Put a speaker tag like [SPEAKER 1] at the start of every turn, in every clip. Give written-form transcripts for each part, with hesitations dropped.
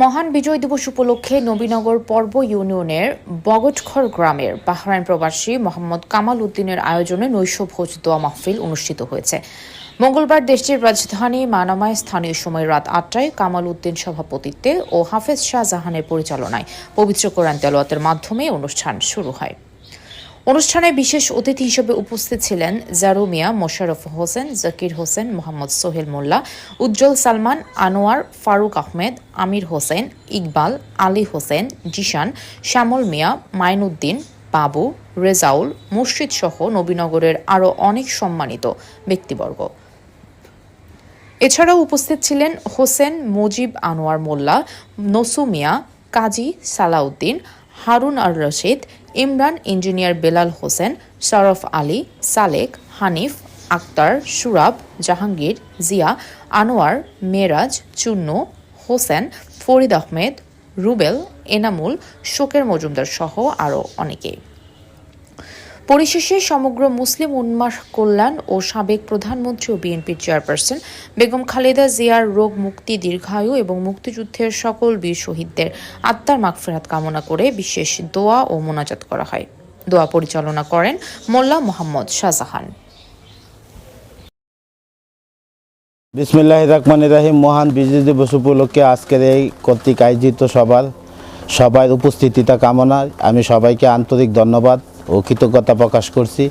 [SPEAKER 1] মহান বিজয় দিবস উপলক্ষে নবীনগর পর্ব ইউনিয়নের বগটখড় গ্রামের বাহরাইন প্রবাসী মোহাম্মদ কামাল উদ্দিনের আয়োজনে নৈশভোজ দোয়া মাহফিল অনুষ্ঠিত হয়েছে। মঙ্গলবার দেশটির রাজধানী মানামায় স্থানীয় সময় রাত ৮টায় কামাল উদ্দিন সভাপতিত্বে ও হাফেজ শাহজাহানের পরিচালনায় পবিত্র কোরআন তেলাওয়াতের মাধ্যমে অনুষ্ঠান শুরু হয়। অনুষ্ঠানে বিশেষ অতিথি হিসেবে উপস্থিত ছিলেন জারু মিয়া, মোশাররফ হোসেন, জাকির হোসেন, মোহাম্মদ সোহেল মোল্লা, উজ্জ্বল সালমান, আনোয়ার, ফারুক আহমেদ, আমির হোসেন, ইকবাল, আলী হোসেন, জিশান, শ্যামল মিয়া, মাইনুদ্দিন, বাবু, রেজাউল, মুর্শিদ সহ নবীনগরের আরও অনেক সম্মানিত ব্যক্তিবর্গ। এছাড়াও উপস্থিত ছিলেন হোসেন মুজিব, আনোয়ার মোল্লা, নসু মিয়া, কাজী সালাউদ্দিন, হারুন আর রশিদ, ইমরান, ইঞ্জিনিয়ার বেলাল হোসেন, শরফ আলী, সালেক, হানিফ, আক্তার, সুরাব, জাহাঙ্গীর, জিয়া, আনোয়ার, মেরাজ, চুন্নু, হোসেন, ফরিদ আহমেদ, রুবেল, এনামুল, শোকের মজুমদার সহ আরও অনেকে। পরিশেষে সমগ্র মুসলিম উম্মাহ কল্যাণ ও সাবেক প্রধানমন্ত্রী ও বিএনপির চেয়ারপারসন বেগম খালেদা জিয়ার রোগ মুক্তি, দীর্ঘায়ু এবং মুক্তিযুদ্ধের সকল বীর শহীদদের আত্মার মাগফিরাত কামনা করে বিশেষ দোয়া ও মোনাজাত করা হয়। দোয়া পরিচালনা করেন মোল্লা মোহাম্মদ শাহজাহান।
[SPEAKER 2] বিসমিল্লাহির রহমানির রহিম। মহান বিজয় দিবস উপলক্ষে আজকের এই কর্তৃক আয়োজিত সবার উপস্থিতিতা কামনায় আমি সবাইকে আন্তরিক ধন্যবাদ ও কৃতজ্ঞতা প্রকাশ করছি।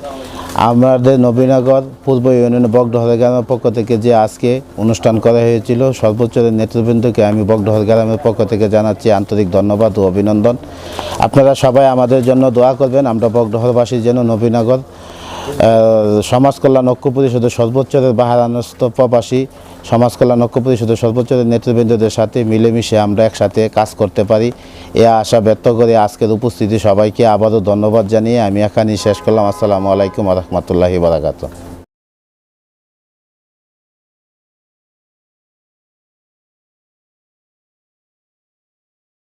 [SPEAKER 2] আমাদের নবীনগর পূর্ব ইউনিয়ন বগডহর গ্রামের পক্ষ থেকে যে আজকে অনুষ্ঠান করা হয়েছিল, সর্বোচ্চ নেতৃবৃন্দকে আমি বগডহর গ্রামের পক্ষ থেকে জানাচ্ছি আন্তরিক ধন্যবাদ ও অভিনন্দন। আপনারা সবাই আমাদের জন্য দোয়া করবেন, আমরা বগডহরবাসীর যেন নবীনগর সমাজ কল্যাণ ঐক্য পরিষদের সর্বোচ্চের বাহারানস্থ প্রবাসী সমাজ কল্যাণ ঐক্য পরিষদের সর্বোচ্চের নেতৃবৃন্দদের সাথে মিলেমিশে আমরা একসাথে কাজ করতে পারি, এ আশা ব্যক্ত করে আজকের উপস্থিতি সবাইকে আবারও ধন্যবাদ জানিয়ে আমি এখানেই শেষ করলাম। আসসালামু আলাইকুম ওয়া রাহমাতুল্লাহি ওয়া বারাকাতুহু।